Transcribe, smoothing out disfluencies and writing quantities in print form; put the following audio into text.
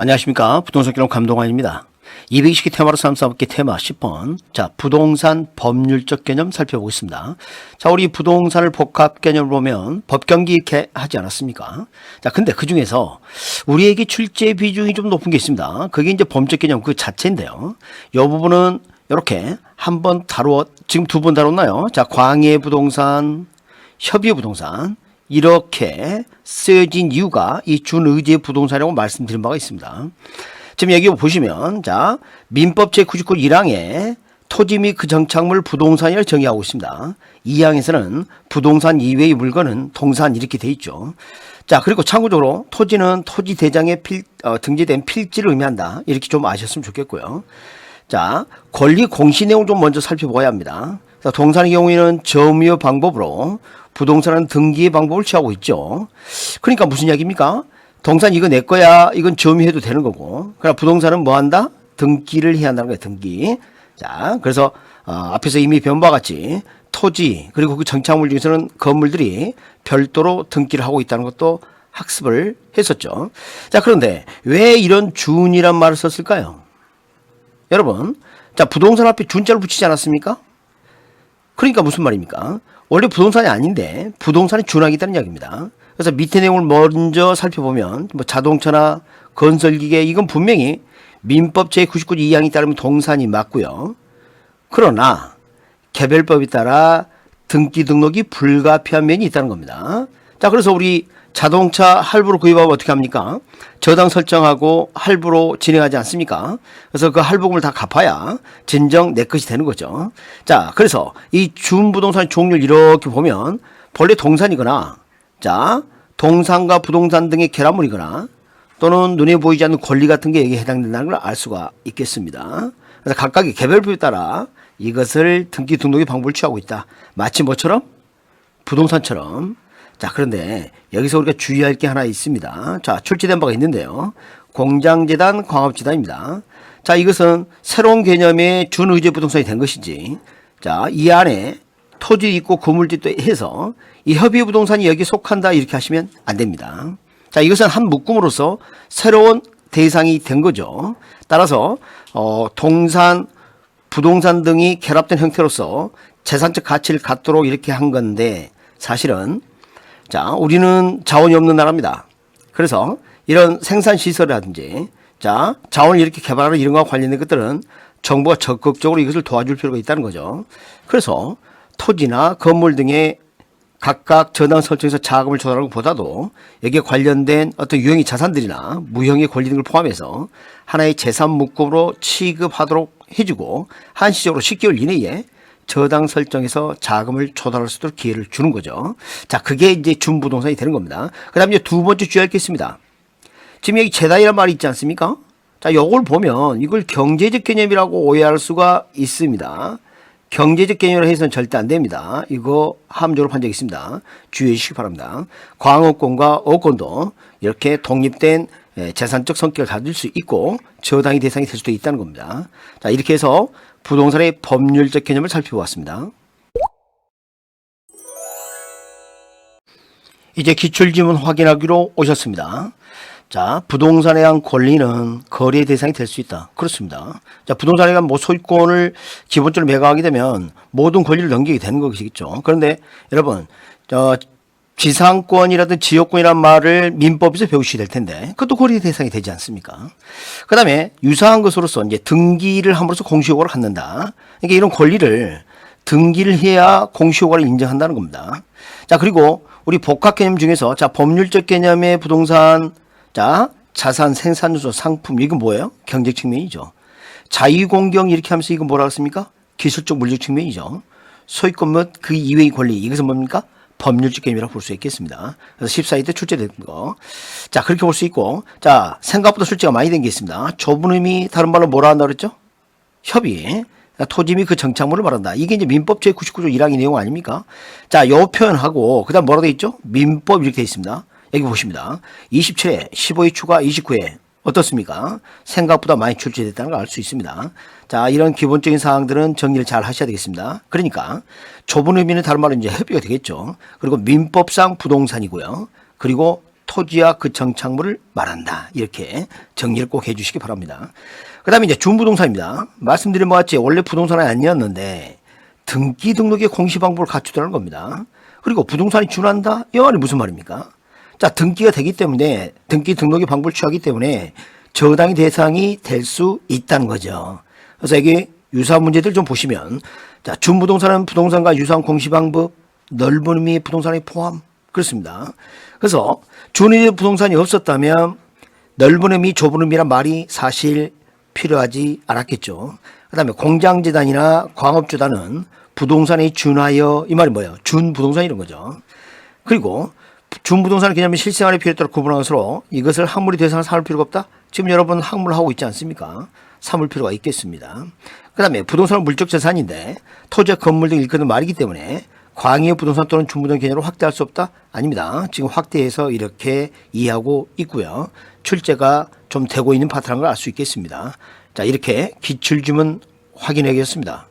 안녕하십니까. 부동산 기록 감독관입니다. 220기 테마로 삼사업기 테마 10번. 자, 부동산 법률적 개념 살펴보겠습니다. 자, 우리 부동산을 복합 개념을 보면 법경기 이렇게 하지 않았습니까? 자, 근데 그 중에서 우리에게 출제 비중이 좀 높은 게 있습니다. 그게 이제 법적 개념 그 자체인데요. 이 부분은 이렇게 한번 지금 두 번 다뤘나요? 자, 광해 부동산, 협의의 부동산. 이렇게 쓰여진 이유가 이 준의제 부동산이라고 말씀드린 바가 있습니다. 지금 여기 보시면 자 민법 제99 1항에 토지 및 그 정착물 부동산이라고 정의하고 있습니다. 2항에서는 부동산 이외의 물건은 동산 이렇게 돼 있죠. 자 그리고 참고적으로 토지는 토지 대장에 등재된 필지를 의미한다. 이렇게 좀 아셨으면 좋겠고요. 자 권리 공시 내용 좀 먼저 살펴봐야 합니다. 자, 동산의 경우에는 점유의 방법으로 부동산은 등기의 방법을 취하고 있죠. 그러니까 무슨 이야기입니까? 동산 이거 내 거야. 이건 점유해도 되는 거고. 그러나 부동산은 뭐 한다? 등기를 해야 한다는 거예요. 등기. 자, 그래서 앞에서 이미 배운 바와 같이 토지 그리고 그 정착물 중에서는 건물들이 별도로 등기를 하고 있다는 것도 학습을 했었죠. 자, 그런데 왜 이런 준이란 말을 썼을까요? 여러분, 자 부동산 앞에 준자를 붙이지 않았습니까? 그러니까 무슨 말입니까? 원래 부동산이 아닌데 부동산이 준하게 있다는 이야기입니다. 그래서 밑에 내용을 먼저 살펴보면 뭐 자동차나 건설기계 이건 분명히 민법 제99 2항에 따르면 동산이 맞고요. 그러나 개별법에 따라 등기 등록이 불가피한 면이 있다는 겁니다. 자 그래서 우리 자동차 할부로 구입하면 어떻게 합니까? 저당 설정하고 할부로 진행하지 않습니까? 그래서 그 할부금을 다 갚아야 진정 내 것이 되는 거죠. 자, 그래서 이 준부동산 종류를 이렇게 보면 본래 동산이거나 자, 동산과 부동산 등의 결합물이거나 또는 눈에 보이지 않는 권리 같은 게 여기에 해당된다는 걸 알 수가 있겠습니다. 그래서 각각의 개별법에 따라 이것을 등기 등록의 방법을 취하고 있다. 마치 뭐처럼? 부동산처럼. 자, 그런데 여기서 우리가 주의할 게 하나 있습니다. 자, 출제된 바가 있는데요. 공장재단, 광업재단입니다. 자, 이것은 새로운 개념의 준의제 부동산이 된 것이지. 자, 이 안에 토지 있고 건물도 해서 이 협의 부동산이 여기 속한다 이렇게 하시면 안 됩니다. 자, 이것은 한 묶음으로서 새로운 대상이 된 거죠. 따라서 동산, 부동산 등이 결합된 형태로서 재산적 가치를 갖도록 이렇게 한 건데 사실은 자, 우리는 자원이 없는 나라입니다. 그래서 이런 생산시설이라든지 자, 자원을 이렇게 개발하는 이런 것과 관련된 것들은 정부가 적극적으로 이것을 도와줄 필요가 있다는 거죠. 그래서 토지나 건물 등의 각각 저당 설정해서 자금을 조달하는 것보다도 여기에 관련된 어떤 유형의 자산들이나 무형의 권리 등을 포함해서 하나의 재산 묶음으로 취급하도록 해주고 한시적으로 10개월 이내에 저당 설정해서 자금을 조달할 수 있도록 기회를 주는 거죠. 자, 그게 이제 준부동산이 되는 겁니다. 그 다음에 이제 두 번째 주의할 게 있습니다. 지금 여기 재단이라는 말이 있지 않습니까? 자, 이걸 보면 이걸 경제적 개념이라고 오해할 수가 있습니다. 경제적 개념으로 해서는 절대 안 됩니다. 이거 함정으로 판 적이 있습니다. 주의해 주시기 바랍니다. 광업권과 어권도 이렇게 독립된 재산적 성격을 가질 수 있고 저당의 대상이 될 수도 있다는 겁니다. 자, 이렇게 해서 부동산의 법률적 개념을 살펴보았습니다. 이제 기출지문 확인하기로 오셨습니다. 자, 부동산에 대한 권리는 거래 대상이 될 수 있다. 그렇습니다. 자, 부동산에 대한 소유권을 기본적으로 매각하게 되면 모든 권리를 넘기게 되는 것이겠죠. 그런데 여러분, 지상권이라든 지역권이란 말을 민법에서 배우시게 될 텐데 그것도 거래 대상이 되지 않습니까? 그 다음에 유사한 것으로서 이제 등기를 함으로써 공시효과를 갖는다. 그러니까 이런 권리를 등기를 해야 공시효과를 인정한다는 겁니다. 자, 그리고 우리 복합 개념 중에서 자, 법률적 개념의 부동산 자, 자산, 생산 요소, 상품 이건 뭐예요? 경제적 측면이죠. 자유공경 이렇게 하면서 이건 뭐라고 했습니까? 기술적 물리적 측면이죠. 소유권 및 그 이외의 권리 이것은 뭡니까? 법률적 개념이라고 볼 수 있겠습니다. 그래서 14위 때 출제된 거. 자, 그렇게 볼 수 있고. 자, 생각보다 출제가 많이 된 게 있습니다. 좁은 의미, 다른 말로 뭐라 한다 그랬죠? 협의. 토지 및 그 정착물을 말한다. 이게 이제 민법 제99조 1항의 내용 아닙니까? 자, 요 표현하고, 그 다음 뭐라고 돼 있죠? 민법 이렇게 돼 있습니다. 여기 보십니다. 27회, 15회 추가 29회. 어떻습니까? 생각보다 많이 출제됐다는 걸 알 수 있습니다. 자, 이런 기본적인 사항들은 정리를 잘 하셔야 되겠습니다. 그러니까 좁은 의미는 다른 말로 이제 협의가 되겠죠. 그리고 민법상 부동산이고요. 그리고 토지와 그 정착물을 말한다. 이렇게 정리를 꼭 해주시기 바랍니다. 그 다음에 이제 준부동산입니다. 말씀드린 것 같이 원래 부동산이 아니었는데 등기 등록의 공시 방법을 갖추더라는 겁니다. 그리고 부동산이 준한다? 이 말이 무슨 말입니까? 자, 등기가 되기 때문에 등기 등록의 방법을 취하기 때문에 저당의 대상이 될 수 있다는 거죠. 그래서 여기 유사한 문제들 좀 보시면 자, 준부동산은 부동산과 유사한 공시 방법, 넓은 의미의 부동산의 포함 그렇습니다. 그래서 준의 부동산이 없었다면 넓은 의미, 좁은 의미란 말이 사실 필요하지 않았겠죠. 그 다음에 공장재단이나 광업재단은 부동산에 준하여 이 말이 뭐예요? 준부동산 이런 거죠. 그리고 준부동산의 개념이 실생활의 필요에 따라 구분한 것으로 이것을 학물의 대상을 삼을 필요가 없다? 지금 여러분 학물을 하고 있지 않습니까? 삼을 필요가 있겠습니다. 그 다음에 부동산은 물적 재산인데 토지와 건물 등 일컫는 말이기 때문에 광의의 부동산 또는 준부동산 개념으로 확대할 수 없다? 아닙니다. 지금 확대해서 이렇게 이해하고 있고요. 출제가 좀 되고 있는 파트라는 걸 알 수 있겠습니다. 자, 이렇게 기출주문 확인하겠습니다.